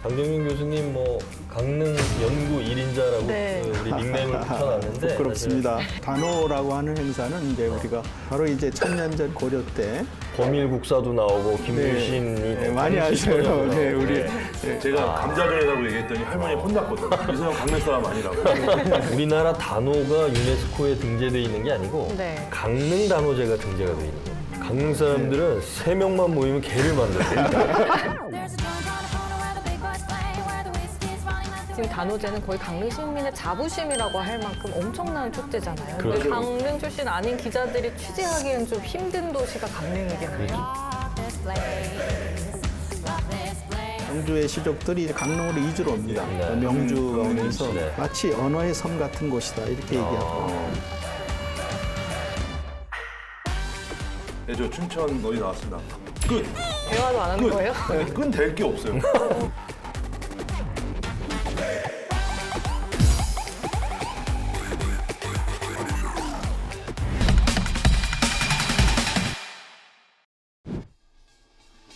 장정윤 교수님 뭐 강릉 연구 1인자라고 네. 우리 닉네임을 붙여놨는데 부끄럽습니다. 단오라고 하는 행사는 이제 우리가 바로 이제 1000년 고려 때 범일 국사도 나오고 김유신이 많이 아셔요. 네, 우리 제가 감자전이라고 얘기했더니 할머니 혼났거든요. 이소영 강릉 사람 아니라고. 우리나라 단오가 유네스코에 등재되어 있는 게 아니고 네. 강릉 단오제가 등재가 되어 있는 거예요. 강릉 사람들은 3명만 모이면 개를 만들어요. 지금 단오제는 거의 강릉 시민의 자부심이라고 할 만큼 엄청난 축제잖아요. 근데 그렇죠. 강릉 출신 아닌 기자들이 취재하기엔 좀 힘든 도시가 강릉이겠네요. 명주의 시족들이 이제 강릉으로 이주를 옵니다. 네. 명주에서 네. 마치 언어의 섬 같은 곳이다 이렇게 얘기하고. 네, 저 춘천 어디 나왔습니다. 끝! 대화도 안 하는 거예요? 끝 될 게 없어요.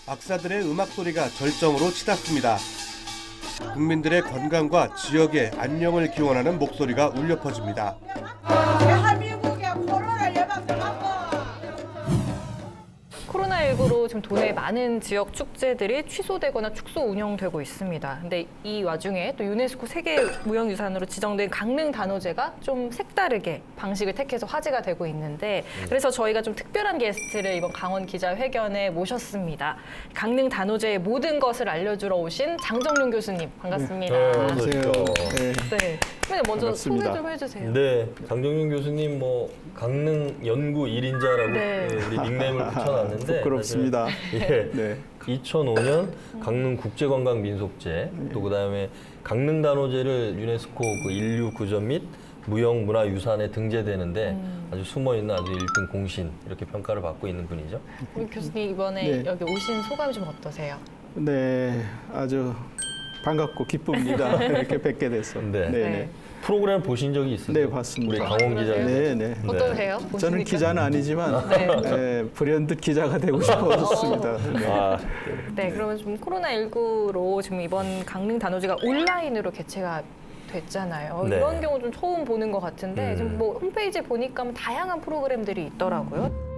박사들의 음악 소리가 절정으로 치닫습니다. 국민들의 건강과 지역의 안녕을 기원하는 목소리가 울려 퍼집니다. 대한민국의 코로나 예방하고 코로나19로 지금 도내 많은 지역 축제들이 취소되거나 축소 운영되고 있습니다. 근데 이 와중에 또 유네스코 세계 무형유산으로 지정된 강릉 단오제가 좀 색다르게 방식을 택해서 화제가 되고 있는데 그래서 저희가 좀 특별한 게스트를 이번 강원 기자회견에 모셨습니다. 강릉 단오제의 모든 것을 알려주러 오신 장정룡 교수님 반갑습니다. 안녕하세요. 네. 네. 선배님 먼저 반갑습니다. 소개 좀 해주세요. 네, 장정윤 교수님 뭐 강릉 연구 1인자라고 네. 우리 닉네임을 붙여놨는데 부끄럽습니다. 사실, 예, 네. 2005년 강릉 국제관광 민속제 또 그다음에 강릉 단오제를 유네스코 그 인류 구전 및 무형 문화유산에 등재되는데 아주 숨어있는 아주 1등 공신 이렇게 평가를 받고 있는 분이죠. 우리 교수님 이번에 네. 여기 오신 소감이 좀 어떠세요? 네, 아주 반갑고 기쁩니다. 이렇게 뵙게 돼서. 네. 네. 프로그램 보신 적이 있으세요? 네, 봤습니다. 우리 강원 기자님. 네, 네. 어떠세요? 저는 보시니까? 기자는 아니지만 네. 불현듯 기자가 되고 싶었습니다. 네. 아, 네, 그러면 좀 코로나19로 지금 이번 강릉 단오제가 온라인으로 개최가 됐잖아요. 네. 이런 경우 좀 처음 보는 것 같은데 지금 뭐 홈페이지 보니까 뭐 다양한 프로그램들이 있더라고요.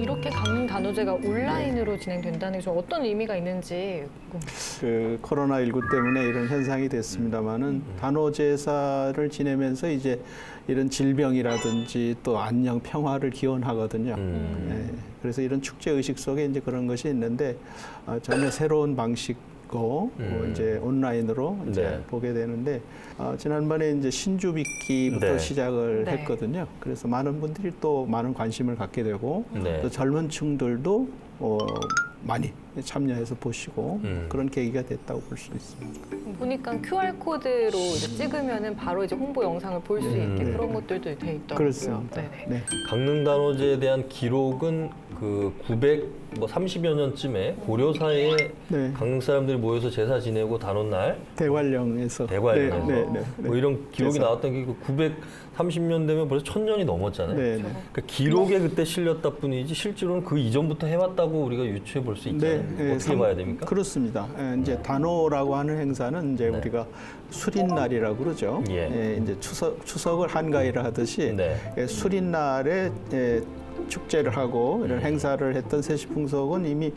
이렇게 강릉 단오제가 온라인으로 진행된다는 게 좀 어떤 의미가 있는지 그 코로나19 때문에 이런 현상이 됐습니다만은 단오제사를 지내면서 이제 이런 질병이라든지 또 안녕 평화를 기원하거든요. 네, 그래서 이런 축제 의식 속에 이제 그런 것이 있는데 전혀 새로운 방식고 이제 온라인으로 이제 네. 보게 되는데 지난번에 이제 신주빅기부터 네. 시작을 네. 했거든요. 그래서 많은 분들이 또 많은 관심을 갖게 되고 네. 또 젊은 층들도 많이 참여해서 보시고 그런 계기가 됐다고 볼 수 있습니다. 보니까 QR코드로 이제 찍으면은 바로 이제 홍보 영상을 볼 수 있게 그런 것들도 돼 있더라고요. 그렇습니다. 네네. 네. 강릉 단오제에 대한 기록은 그 930여 년쯤에 고려사에 네. 강릉 사람들이 모여서 제사 지내고 단오날 대관령에서 대관령에서 네, 네, 네, 네. 뭐 이런 기록이 제사. 나왔던 게 930년 되면 벌써 1000년이 넘었잖아요. 네, 네. 그러니까 기록에 그때 실렸다 뿐이지 실제로는 그 이전부터 해왔다고 우리가 유추해 볼 수 있잖아요. 어떻게 봐야 됩니까? 그렇습니다. 이제 단오라고 하는 행사는 이제 네. 우리가 수린날이라고 그러죠. 예. 이제 추석을 한가위를 하듯이 네. 수린날에 축제를 하고 이런 행사를 했던 세시풍속은 이미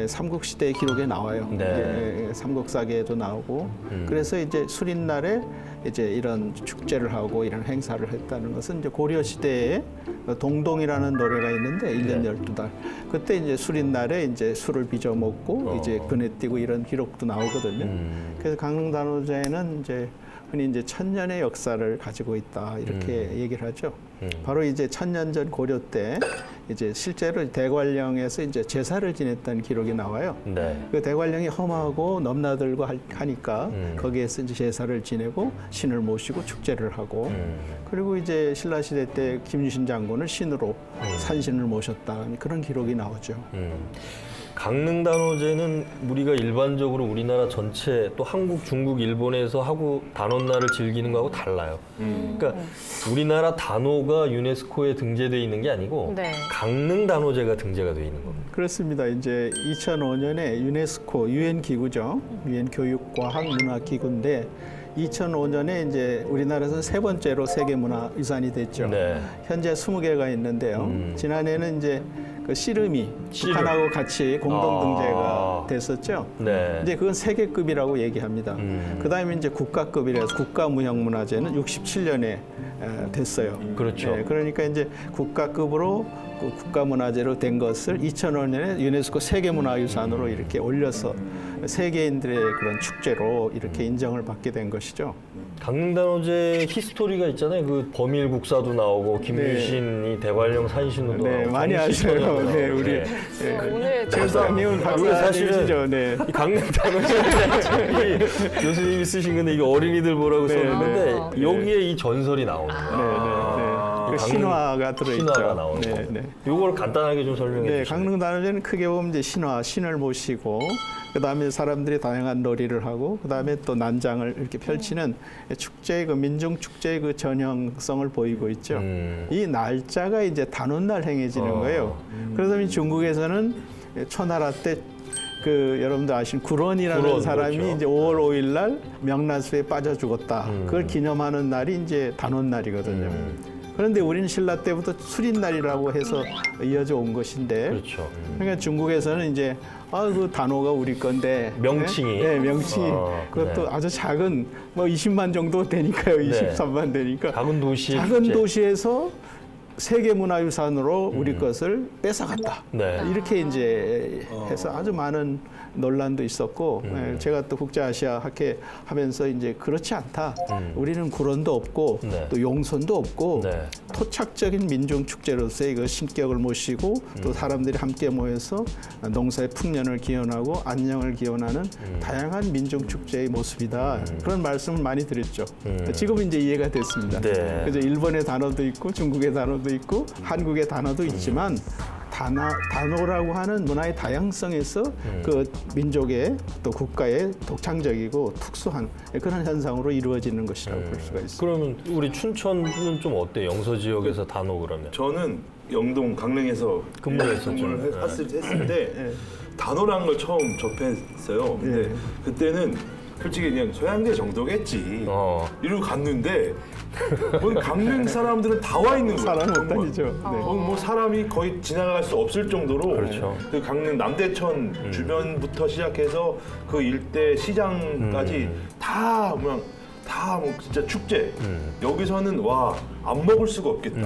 삼국시대 기록에 나와요. 네. 삼국사기에도 나오고 그래서 이제 수린날에 이제 이런 축제를 하고 이런 행사를 했다는 것은 이제 고려 시대에 동동이라는 노래가 있는데 1년 네. 12달 그때 이제 수린날에 이제 술을 빚어 먹고 이제 그네 뛰고 이런 기록도 나오거든요. 그래서 강릉 단오제는 이제 흔히 이제 1000년의 역사를 가지고 있다 이렇게 얘기를 하죠. 바로 이제 1000년 전 고려 때 이제 실제로 대관령에서 이제 제사를 지냈다는 기록이 나와요. 네. 그 대관령이 험하고 넘나들고 하니까 거기에서 이제 제사를 지내고 신을 모시고 축제를 하고 그리고 이제 신라 시대 때 김유신 장군을 신으로 산신을 모셨다 그런 기록이 나오죠. 강릉 단오제는 우리가 일반적으로 우리나라 전체 또 한국, 중국, 일본에서 하고 단오날을 즐기는 거하고 달라요. 그러니까 우리나라 단오가 유네스코에 등재되어 있는 게 아니고 네. 강릉 단오제가 등재가 되어 있는 겁니다. 그렇습니다. 이제 2005년에 유네스코 유엔 기구죠. 유엔 교육과학문화기구인데 2005년에 이제 우리나라에서 세 번째로 세계문화유산이 됐죠. 네. 현재 20개가 있는데요. 지난해는 이제 그 씨름이 씨름. 북한하고 같이 공동 등재가 아. 됐었죠. 네. 이제 그건 세계급이라고 얘기합니다. 그다음에 이제 국가급이라서 국가무형문화재는 67년에 됐어요. 그렇죠. 네, 그러니까 이제 국가급으로 그 국가문화재로 된 것을 2005년에 유네스코 세계문화유산으로 이렇게 올려서 세계인들의 그런 축제로 이렇게 인정을 받게 된 것이죠. 강릉 단오제 히스토리가 있잖아요. 그 범일 국사도 나오고 김유신이 대관령 산신우도 네, 나오고 많이 정식 아셔요. 번역도 네, 나오고. 우리 네. 오늘 최수학님은 우리 박사님이시죠. 네. 이 강릉 단오제 교수님이 쓰신 건데 이거 어린이들 보라고 네, 썼는데 여기에 이 전설이 나오는 거예요. 그 강릉 신화가 들어있죠. 신화가 나오는 네, 거. 네. 요걸 간단하게 좀 설명해 네, 주시죠. 강릉 단오제는 크게 보면 이제 신을 모시고 그다음에 사람들이 다양한 놀이를 하고 그다음에 또 난장을 이렇게 펼치는 축제의 그 민중 축제의 그 전형성을 보이고 있죠. 이 날짜가 이제 단오날 행해지는 거예요. 그러다 보니 중국에서는 초나라 때 그 여러분들 아시는 구런이라는 구런, 사람이 그렇죠. 이제 5월 5일 날 명나수에 빠져 죽었다. 그걸 기념하는 날이 이제 단오날이거든요. 그런데 우리는 신라 때부터 수린날이라고 해서 이어져 온 것인데 그렇죠. 그러니까 중국에서는 이제 그 단오가 우리 건데 명칭이. 네, 명칭이 그것도 네. 아주 작은 뭐 20만 정도 되니까요. 네. 23만 되니까 작은 도시의 작은 축제. 도시에서 세계문화유산으로 우리 것을 뺏어갔다. 네. 이렇게 이제 해서 아주 많은 논란도 있었고 제가 또 국제아시아학회 하면서 이제 그렇지 않다. 우리는 구런도 없고 네. 또 용선도 없고 네. 토착적인 민중 축제로서의 그 신격을 모시고 또 사람들이 함께 모여서 농사의 풍년을 기원하고 안녕을 기원하는 다양한 민중 축제의 모습이다. 그런 말씀을 많이 드렸죠. 지금은 이제 이해가 됐습니다. 네. 그래서 일본의 단어도 있고 중국의 단어도 있고 한국의 단어도 있지만 단오라고 하는 문화의 다양성에서 그 민족의 또 국가의 독창적이고 특수한 그런 현상으로 이루어지는 것이라고 볼 수가 있습니다. 그러면 우리 춘천은 좀 어때요? 영서 지역에서 단오 그러면? 저는 영동 강릉에서 근무했었죠. 근무를 네. 했을 때 단오라는 걸 처음 접했어요. 근데 그때는 솔직히 그냥 소양제 정도겠지. 이러고 갔는데 강릉 사람들은 다 와 있는 거예요. 사람 못 정말. 다니죠. 네. 뭐 사람이 거의 지나갈 수 없을 정도로 그렇죠. 그 강릉 남대천 주변부터 시작해서 그 일대 시장까지 다 그냥 다 뭐 진짜 축제. 여기서는 와 안 먹을 수가 없겠다.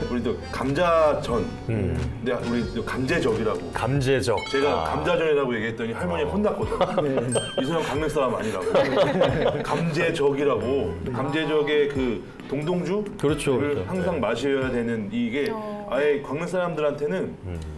우리도 감자전. 근데 우리 또 감제적이라고. 감제적. 제가 감자전이라고 얘기했더니 할머니 혼났거든. 이소영 강릉 사람 아니라고. 감제적이라고. 감제적의 그 동동주를 그렇죠, 그렇죠. 항상 마셔야 되는 이게 아예 강릉 사람들한테는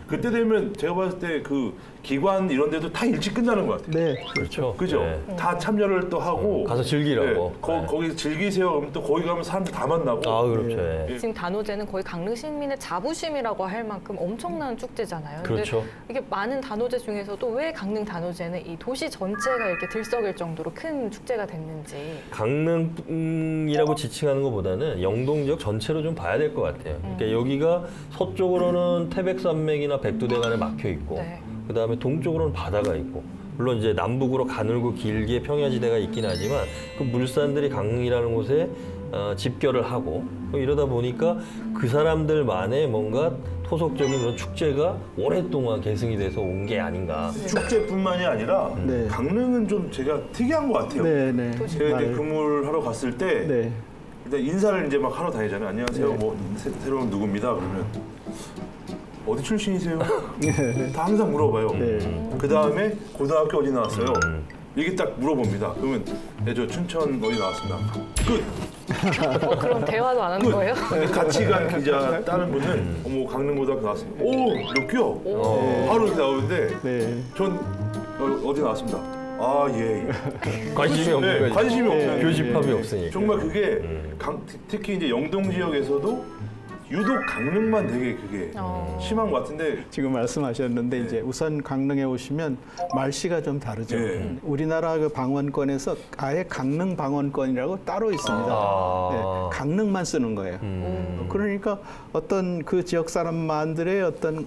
그때 되면 제가 봤을 때 그 기관 이런 데도 다 일찍 끝나는 것 같아요. 네. 그렇죠. 그죠? 네. 다 참여를 또 하고 가서 즐기라고. 네. 거기서 즐기세요. 그러면 또 거기 가면 사람들 다 만나고. 아, 그렇죠. 예. 지금 단오제는 거의 강릉 시민의 자부심이라고 할 만큼 엄청난 축제잖아요. 근데 그렇죠. 이게 많은 단오제 중에서도 왜 강릉 단오제는 이 도시 전체가 이렇게 들썩일 정도로 큰 축제가 됐는지. 강릉이라고 지칭하는 것보다는 영동 지역 전체로 좀 봐야 될 것 같아요. 그러니까 여기가 서쪽으로는 태백산맥이나 백두대간에 막혀 있고, 네. 그 다음에 동쪽으로는 바다가 있고, 물론 이제 남북으로 가늘고 길게 평야지대가 있긴 하지만 그 물산들이 강릉이라는 곳에 집결을 하고 이러다 보니까 그 사람들만의 뭔가 토속적인 그런 축제가 오랫동안 계승이 돼서 온 게 아닌가. 축제뿐만이 아니라 네. 강릉은 좀 제가 특이한 것 같아요. 네, 네. 제가 이제 근무를 하러 갔을 때 네. 일단 인사를 이제 막 하러 다니잖아요. 안녕하세요. 네. 뭐 새로운 누구입니다. 그러면 어디 출신이세요? 네. 다 항상 물어봐요. 네. 그 다음에 고등학교 어디 나왔어요? 이게 딱 물어봅니다. 그러면 네, 저 춘천 어디 나왔습니다. 끝. 그럼 대화도 안 하는 거예요? 근데 같이 간 기자 다른 분은 어머 강릉고등학교 나왔습니다. 오 여기요? 바로 이렇게 나오는데 네. 전 어디 나왔습니다. 아 예. 관심이 없는 네, 거죠. 관심이 없는 교집합이 없으니까. 정말 그게 특히 이제 영동 지역에서도 유독 강릉만 되게 그게 심한 것 같은데 지금 말씀하셨는데 이제 우선 강릉에 오시면 말씨가 좀 다르죠. 네. 우리나라 그 방언권에서 아예 강릉 방언권이라고 따로 있습니다. 네, 강릉만 쓰는 거예요. 그러니까 어떤 그 지역 사람만들의 어떤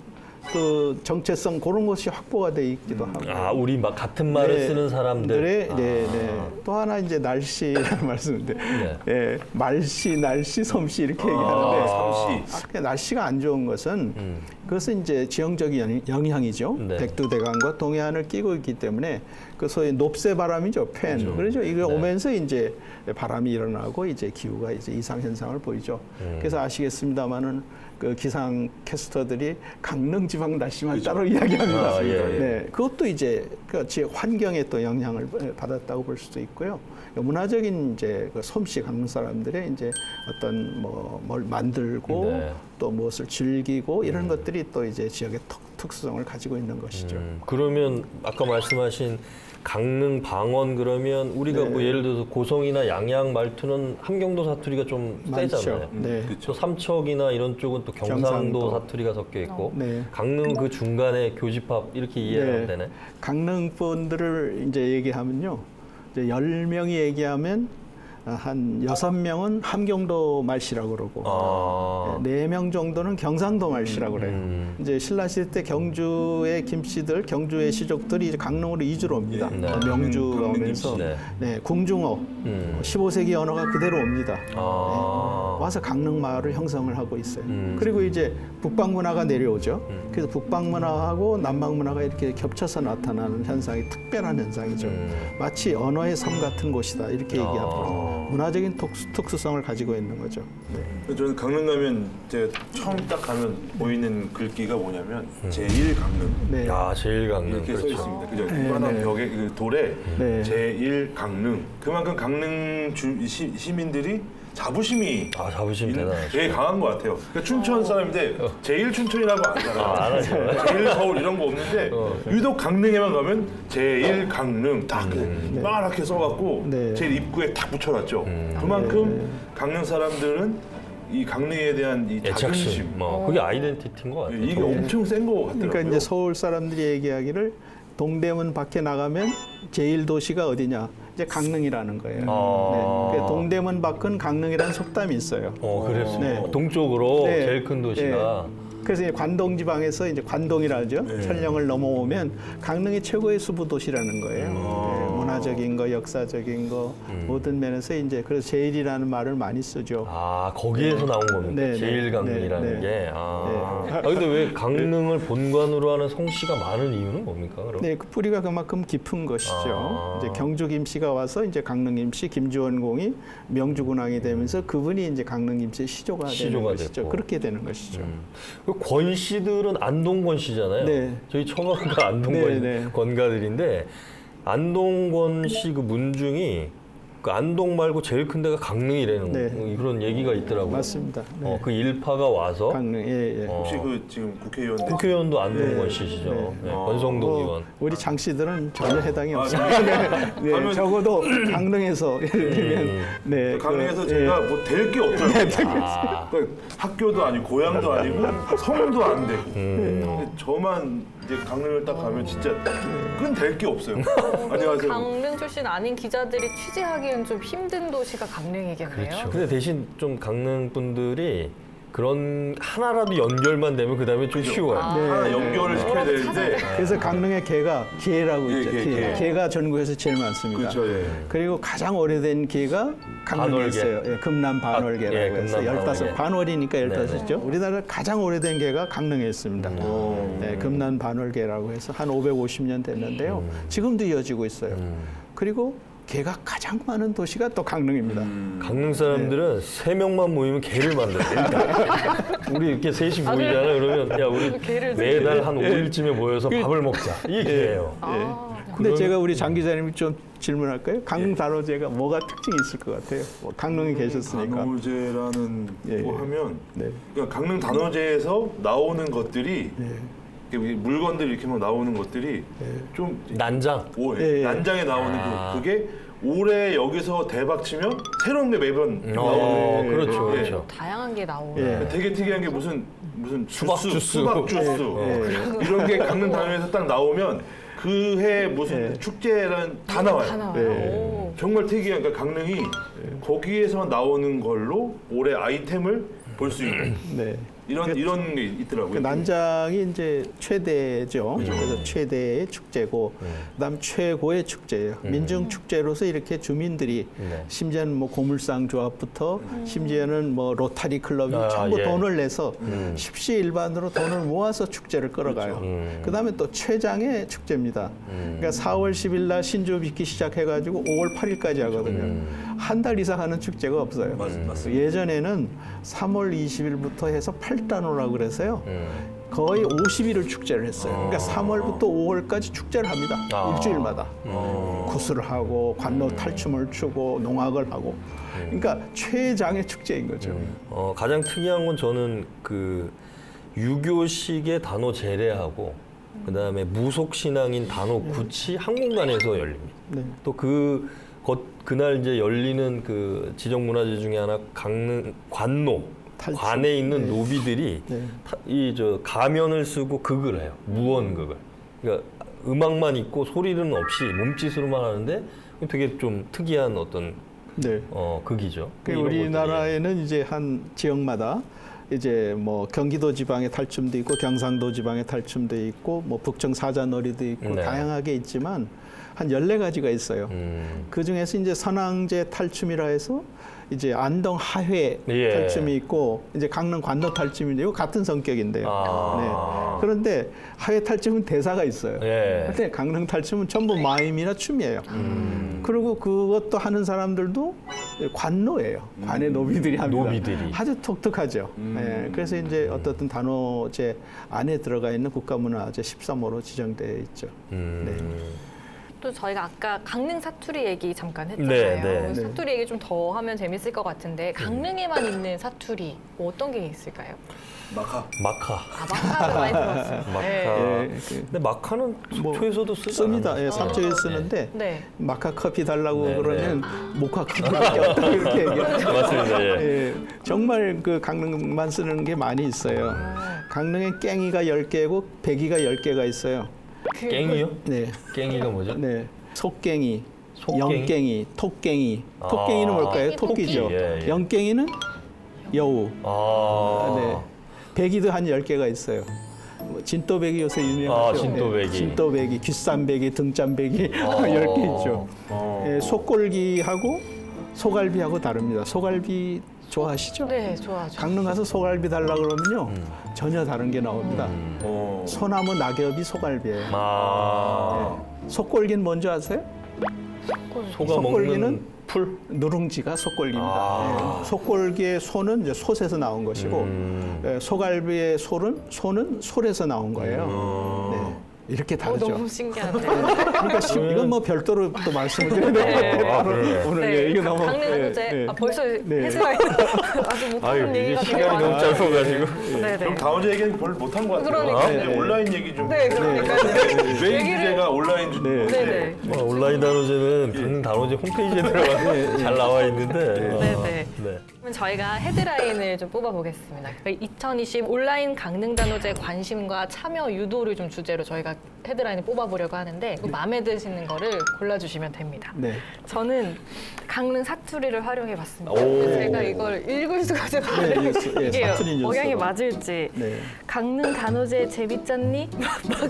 그 정체성 그런 것이 확보가 돼 있기도 하고. 아, 우리 막 같은 말을 네, 쓰는 사람들. 또 하나 이제 날씨라는 말씀인데, 예, 말씨, 날씨, 섬씨 이렇게 얘기하는데, 섬씨. 날씨가 안 좋은 것은 그것은 이제 지형적인 영향이죠. 네. 백두대간과 동해안을 끼고 있기 때문에 그 소위 높새 바람이죠, 팬. 그렇죠. 이거 오면서 이제 바람이 일어나고 이제 기후가 이제 이상 현상을 보이죠. 그래서 아시겠습니다만은 그 기상 캐스터들이 강릉 지방 날씨만 따로 이야기합니다. 아, 예, 예. 네, 그것도 이제 그 지역 환경에 또 영향을 받았다고 볼 수도 있고요. 문화적인 이제 그 솜씨 강릉 사람들의 이제 어떤 뭘 만들고 네. 또 무엇을 즐기고 이런 것들이 또 이제 지역의 특수성을 가지고 있는 것이죠. 그러면 아까 말씀하신 강릉 방언 그러면 우리가 네. 뭐 예를 들어서 고성이나 양양 말투는 함경도 사투리가 좀 세잖아요. 많죠. 네. 또 삼척이나 이런 쪽은 또 경상도 경상도. 사투리가 섞여 있고 네. 강릉 그 중간에 교집합 이렇게 이해가 되네. 강릉 분들을 이제 얘기하면요. 이제 10명이 얘기하면 한 6명은 함경도 말씨라고 그러고 아. 4명 정도는 경상도 말씨라고 그래요. 이제 신라시대 때 경주의 김씨들, 경주의 시족들이 이제 강릉으로 이주를 옵니다. 네. 명주가 강릉 오면서 김씨. 네, 궁중어, 15세기 언어가 그대로 옵니다. 아. 와서 강릉 마을을 형성을 하고 있어요. 그리고 이제 북방 문화가 내려오죠. 그래서 북방 문화하고 남방 문화가 이렇게 겹쳐서 나타나는 현상이 특별한 현상이죠. 마치 언어의 섬 같은 곳이다 이렇게 얘기하고 문화적인 특수성을 가지고 있는 거죠. 네. 저는 강릉 가면 제가 처음 딱 가면 보이는 글귀가 뭐냐면 제1 강릉 네. 야, 제일 강릉 이렇게 써 그렇죠. 있습니다. 그죠? 이만한 벽에 그 돌에 네. 제1 강릉. 그만큼 강릉 시민들이 자부심이 아, 자부심 대단하죠. 되게 강한 것 같아요. 그러니까 춘천 사람인데 제일 춘천이라고 안 하잖아요. 안 하죠. 제일 서울 이런 거 없는데 유독 강릉에만 가면 제일 강릉 딱 이렇게 써갖고 네. 제일 입구에 딱 붙여놨죠. 그만큼 강릉 사람들은 이 강릉에 대한 이 자존심 애착심. 뭐 그게 아이덴티티인 것 같아요. 이게 엄청 센 것 같더라고요. 그러니까 이제 서울 사람들이 얘기하기를 동대문 밖에 나가면 제일 도시가 어디냐? 이제 강릉이라는 거예요. 아. 네. 그 동대문 밖은 강릉이라는 속담이 있어요. 그랬어요. 네. 동쪽으로 네. 제일 큰 도시가. 그래서 이제 관동 지방에서 이제 관동이라 하죠. 천령을 넘어오면 강릉이 최고의 수부 도시라는 거예요. 네, 문화적인 거, 역사적인 거 모든 면에서 이제 그래서 제일이라는 말을 많이 쓰죠. 아, 거기에서 나온 겁니까? 네, 네. 제일 강릉이라는 네, 네. 게. 근데 왜 강릉을 본관으로 하는 성씨가 많은 이유는 뭡니까? 그럼? 네, 그 뿌리가 그만큼 깊은 것이죠. 아. 이제 경주 김씨가 와서 이제 강릉 김씨 김주원공이 명주군왕이 되면서 그분이 이제 강릉 김씨의 시조가 되는 시조가 것이죠. 됐고. 그렇게 되는 것이죠. 그 권 씨들은 안동권 씨잖아요. 네. 저희 처가가 안동권 네, 네. 권가들인데 안동권 씨 그 문중이 그 안동 말고 제일 큰 데가 강릉이라는 네. 그런 얘기가 있더라고요. 맞습니다. 네. 그 일파가 와서 강릉, 예. 혹시 그 지금 국회의원 국회의원도 안동권 네. 씨시죠. 네. 네, 권성동 뭐 의원. 우리 장 씨들은 전혀 해당이 없습니다. 네, 가면- 적어도 강릉에서 예를 들면 네, 강릉에서 그, 제가 뭐 될 게 없어요. 아. 그러니까 학교도 아니고 고향도 아니고 성도 안 되고 근데 저만 이제 강릉을 딱 가면 진짜 끈 될 게 없어요. 안녕하세요. 강릉 출신 아닌 기자들이 취재하기엔 좀 힘든 도시가 강릉이겠네요. 그렇죠. 근데 대신 좀 강릉 분들이 그런 하나라도 연결만 되면 그 다음에 좀 쉬워요. 하나 연결을 시켜야 되는데 그래서 강릉의 개가 개라고 예, 있죠. 개. 개가 전국에서 제일 많습니다. 그렇죠. 예. 그리고 가장 오래된 개가 강릉에 반월개. 있어요. 예, 금남 반월개라고 예, 해서 금남 15 반월개. 반월이니까 네, 15이죠. 우리나라 가장 오래된 개가 강릉에 있습니다. 네, 금남 반월개라고 해서 한 550년 됐는데요. 지금도 이어지고 있어요. 그리고 개가 가장 많은 도시가 또 강릉입니다. 강릉 사람들은 세 명만 모이면 개를 만들어요. 우리 이렇게 셋이 모이잖아요. 그러면 야 우리 개를 매달 한 5일쯤에 모여서 밥을 먹자. 이게 개예요. 근데 제가 우리 장 기자님 좀 질문할까요? 강릉 단오제가 뭐가 특징이 있을 것 같아요? 뭐 강릉에 계셨으니까. 단오제라는 예, 거 예. 하면 네. 그러니까 강릉 단오제에서 나오는 것들이 이렇게 물건들 이렇게 막 나오는 것들이 좀 난장. 예, 예. 난장에 나오는 그게 올해 여기서 대박 치면 새로운 게 매번 나오는. 그렇죠, 예. 그렇죠. 다양한 게 나오고. 예. 되게 특이한 게 무슨 수박 주스. 수박 주스 이런 게 강릉 단원에서 딱 나오면 그 해 무슨 축제란 다 나와요. 다 나와요. 예. 오. 정말 특이한 그러니까 강릉이 거기에서 나오는 걸로 올해 아이템을 볼 수 있는 네. 이런 게 있더라고요. 그 난장이 이제 최대죠. 그래서 최대의 축제고, 그다음 최고의 축제예요. 민중 축제로서 이렇게 주민들이 네. 심지어는 뭐 고물상 조합부터 심지어는 뭐 로타리 클럽이 아, 전부 예. 돈을 내서 십시일반으로 돈을 모아서 축제를 끌어가요. 그다음에 또 최장의 축제입니다. 그러니까 4월 10일 날 신주 빚기 시작해가지고 5월 8일까지 하거든요. 한 달 이상 하는 축제가 없어요. 맞습니다. 예전에는 3월 20일부터 해서 8단오라고 그래서요. 거의 50일을 축제를 했어요. 그러니까 3월부터 5월까지 축제를 합니다. 일주일마다. 구슬을 하고 관노 탈춤을 추고 농악을 하고. 그러니까 최장의 축제인 거죠. 가장 특이한 건 저는 그 유교식의 단오 제례하고 그다음에 무속 신앙인 단오 구치 한 공간에서 열립니다. 네. 또 그날 이제 열리는 그 지정문화재 중에 하나 강릉 관노 탈춤. 관에 있는 네. 노비들이 네. 이 저 가면을 쓰고 극을 해요. 무언극을. 그러니까 음악만 있고 소리는 없이 몸짓으로만 하는데 되게 좀 특이한 어떤 네. 극이죠. 그 이런 것들이. 우리나라에는 이제 한 지역마다 이제 뭐 경기도 지방의 탈춤도 있고 경상도 지방의 탈춤도 있고 뭐 북청 사자놀이도 있고 네. 다양하게 있지만 한 14가지가 있어요. 그 중에서 이제 선앙제 탈춤이라 해서 이제 안동 하회 예. 탈춤이 있고 이제 강릉 관노 탈춤이 있고 같은 성격인데요. 아. 네. 그런데 하회 탈춤은 대사가 있어요. 예. 근데 강릉 탈춤은 전부 마임이나 춤이에요. 그리고 그것도 하는 사람들도 관노예요. 관의 노비들이 합니다. 노비들이. 아주 독특하죠. 예, 그래서 이제 어떻든 단오제 안에 들어가 있는 국가문화재 13호로 지정되어 있죠. 네. 또 저희가 아까 강릉 사투리 얘기 잠깐 네, 했잖아요. 네. 사투리 얘기 좀 더 하면 재밌을 것 같은데 강릉에만 있는 사투리 뭐 어떤 게 있을까요? 마카. 마카. 마카도 많이 들었어요. 마카. 네. 근데 마카는 속초에서도 쓰지 씁니다. 않나요? 예, sab조에 쓰는데 네. 마카 커피 달라고 네, 그러면 모카 커피밖에 없다 이렇게 얘기하죠. 맞습니다. 예. 예, 정말 그 강릉만 쓰는 게 많이 있어요. 강릉에 깽이가 10개고 배기가 10개가 있어요. 깽이요? 네. 깽이가 뭐죠? 네. 속갱이, 속갱이? 영갱이, 톡갱이. 톡갱이는 뭘까요? 토끼. 토끼죠. 예, 예. 영갱이는 여우. 아. 네. 배기도 한 10개가 있어요. 뭐 진또배기 요새 유명하죠. 아, 진또배기. 네. 진또배기, 귓쌈배기, 등짬배기 10개 있죠. 예, 속골기하고 소갈비하고 다릅니다. 소갈비 좋아하시죠? 네, 좋아하죠. 강릉 가서 소갈비 달라 그러면요. 전혀 다른 게 나옵니다. 소나무 낙엽이 소갈비예요. 아. 속골기는 뭔지 아세요? 소가 속골기는 먹는 풀? 누룽지가 속골기입니다. 아. 예, 속골기의 소는 이제 솥에서 나온 것이고 예, 소갈비의 소는 솔에서 나온 거예요. 네, 이렇게 다르죠. 너무 신기한데. 그러니까 이건 뭐 별도로 또 말씀을 드려야 될 것 같아요. 아, 그러네. 오늘 네, 예, 이거 너무 강릉 예, 소재 예. 벌써 네. 해설이 아주 못 아유, 하는 이게 얘기가 되게 시간이 너무 많아요. 짧아가지고. 네, 그럼 네. 다원제 얘기는 별로 못한 것 같아요. 그러니까요. 이제 온라인 얘기 좀. 네, 그러니까요. 메인 얘기를- 주제가 온라인 주제. 네. 네, 네. 온라인 단어제는 강릉 단어제 홈페이지에 들어가서 잘 나와 있는데. 네, 네. 네. 그러면 저희가 헤드라인을 좀 뽑아보겠습니다. 2020 온라인 강릉 단오제 관심과 참여 유도를 좀 주제로 저희가 헤드라인을 뽑아보려고 하는데 마음에 드시는 거를 골라주시면 됩니다. 네. 저는 강릉 사투리를 활용해봤습니다. 오. 제가 이걸 읽을 수가 좀 네, 예, 이게 사투리 뉴스가. 억양이 맞을지. 네. 강릉 단오제 재밌잖니?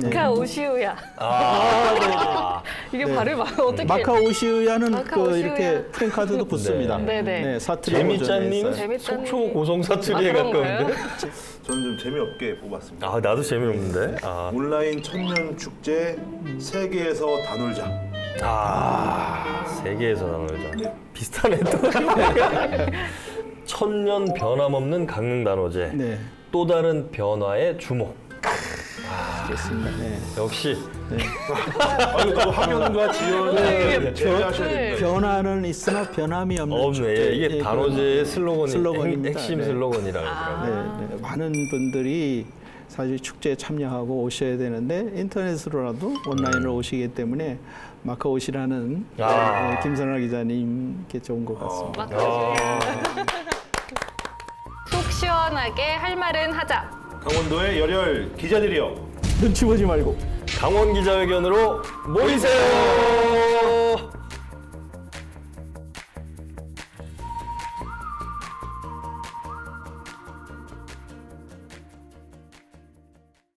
마카 오시우야. 아. 이게 발음 어떻게? 마카오시우야는 마카오시우야. 이렇게 프랭카드도 붙습니다. 네, 네. 사투리 재밌잖님 버전에 있어요. 재밌잖니? 속초 고성 사투리에 그런가요? 가까운데. 저는 좀 재미없게 뽑았습니다. 아 나도 재미없는데. 아. 온라인 천년 축제 세계에서 다 놀자. 세계에서 나누자. 비슷하네 또. 천년 변함없는 강릉 단오제. 네, 또 다른 변화의 주목. 그렇습니다. 네. 역시 아, 이거 학연과 지연을 제외하셔야 네. 됩니다. 변화는 있으나 변함이 없는 없네. 축제. 이게 예, 단오제의 슬로건이 슬로건입니다. 핵심 네. 슬로건이라고 그러더라고요. 네, 네. 많은 분들이 사실 축제에 참여하고 오셔야 되는데 인터넷으로라도 온라인으로 오시기 때문에 마카 오시라는 김선화 기자님께 좋은 것 같습니다. 속 시원하게 할 말은 하자. 강원도의 열혈 기자들이여. 눈치 보지 말고. 강원 기자회견으로 모이세요.